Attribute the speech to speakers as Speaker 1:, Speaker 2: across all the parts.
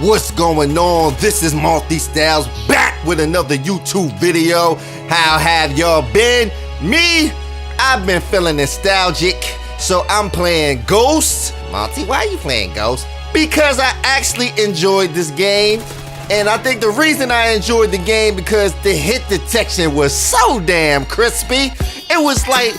Speaker 1: What's going on? This is Multi-Styles back with another YouTube video. How have y'all been? Me? I've been feeling nostalgic, so I'm playing Ghost. Multi, why are you playing Ghost? Because I actually enjoyed this game, and I think the reason I enjoyed the game because the hit detection was so damn crispy. It was like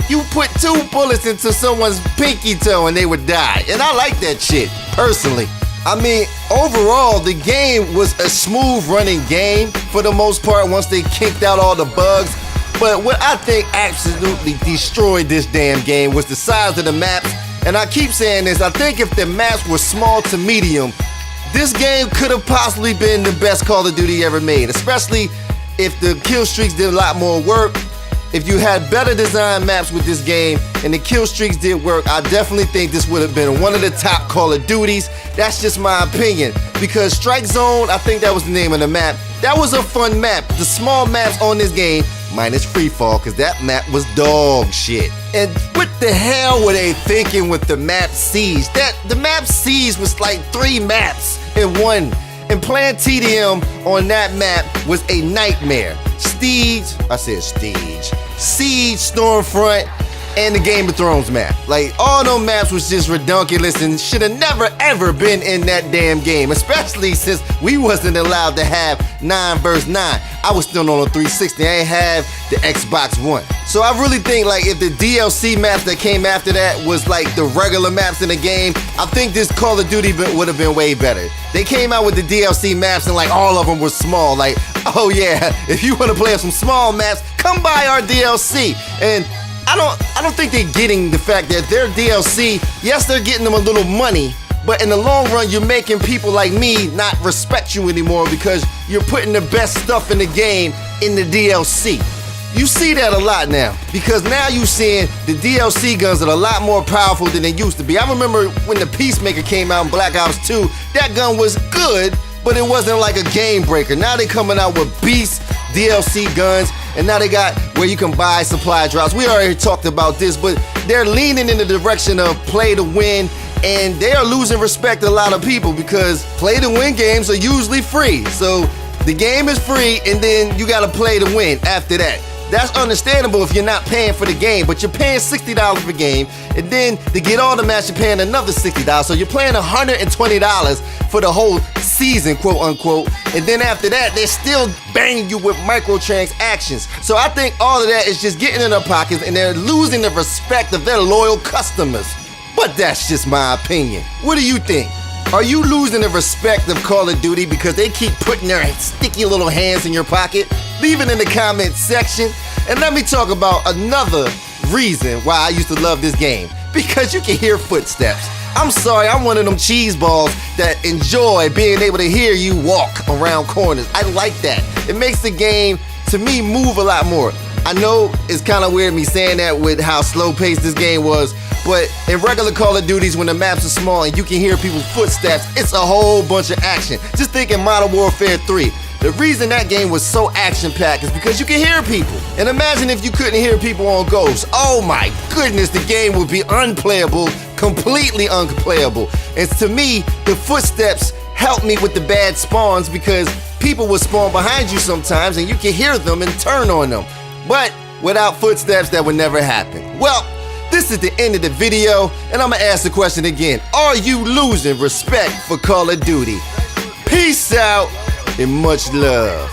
Speaker 1: you put 2 bullets into someone's pinky toe and they would die, and I like that shit, personally. I mean, overall, the game was a smooth running game for the most part once they kicked out all the bugs. But what I think absolutely destroyed this damn game was the size of the maps. And I keep saying this, I think if the maps were small to medium, this game could have possibly been the best Call of Duty ever made, especially if the kill streaks did a lot more work. If you had better design maps with this game and the kill streaks did work, I definitely think this would have been one of the top Call of Duties. That's just my opinion. Because Strike Zone, I think that was the name of the map, that was a fun map. The small maps on this game, minus Free Fall, because that map was dog shit. And what the hell were they thinking with the map Siege? The map Siege was like 3 maps in one. And playing TDM on that map was a nightmare. Siege, Stormfront, and the Game of Thrones map. Like, all those maps was just redunculous and should have never ever been in that damn game, especially since we wasn't allowed to have 9 vs 9. I was still on a 360, I ain't have the Xbox One. So I really think like if the DLC maps that came after that was like the regular maps in the game, I think this Call of Duty would have been way better. They came out with the DLC maps and like all of them were small. Like, oh yeah, if you want to play some small maps, come buy our DLC. And I don't think they're getting the fact that their DLC, yes, they're getting them a little money, but in the long run, you're making people like me not respect you anymore because you're putting the best stuff in the game in the DLC. You see that a lot now, because now you're seeing the DLC guns that are a lot more powerful than they used to be. I remember when the Peacemaker came out in Black Ops 2, that gun was good, but it wasn't like a game breaker. Now they're coming out with beast DLC guns, and now they got where you can buy supply drops. We already talked about this, but they're leaning in the direction of play to win, and they are losing respect to a lot of people because play to win games are usually free. So the game is free, and then you gotta play to win after that. That's understandable if you're not paying for the game, but you're paying $60 for the game, and then to get all the maps, you're paying another $60. So you're paying $120 for the whole season, quote unquote, and then after that, they're still banging you with microtransactions. So I think all of that is just getting in their pockets, and they're losing the respect of their loyal customers. But that's just my opinion. What do you think? Are you losing the respect of Call of Duty because they keep putting their sticky little hands in your pocket? Leave it in the comment section. And let me talk about another reason why I used to love this game. Because you can hear footsteps. I'm sorry, I'm one of them cheese balls that enjoy being able to hear you walk around corners. I like that. It makes the game, to me, move a lot more. I know it's kind of weird me saying that with how slow-paced this game was, but in regular Call of Duties, when the maps are small and you can hear people's footsteps, it's a whole bunch of action. Just think in Modern Warfare 3. The reason that game was so action-packed is because you can hear people. And imagine if you couldn't hear people on Ghost. Oh my goodness, the game would be unplayable, completely unplayable. And to me, the footsteps helped me with the bad spawns because people would spawn behind you sometimes and you can hear them and turn on them. But without footsteps, that would never happen. Well, this is the end of the video, and I'm gonna ask the question again. Are you losing respect for Call of Duty? Peace out and much love.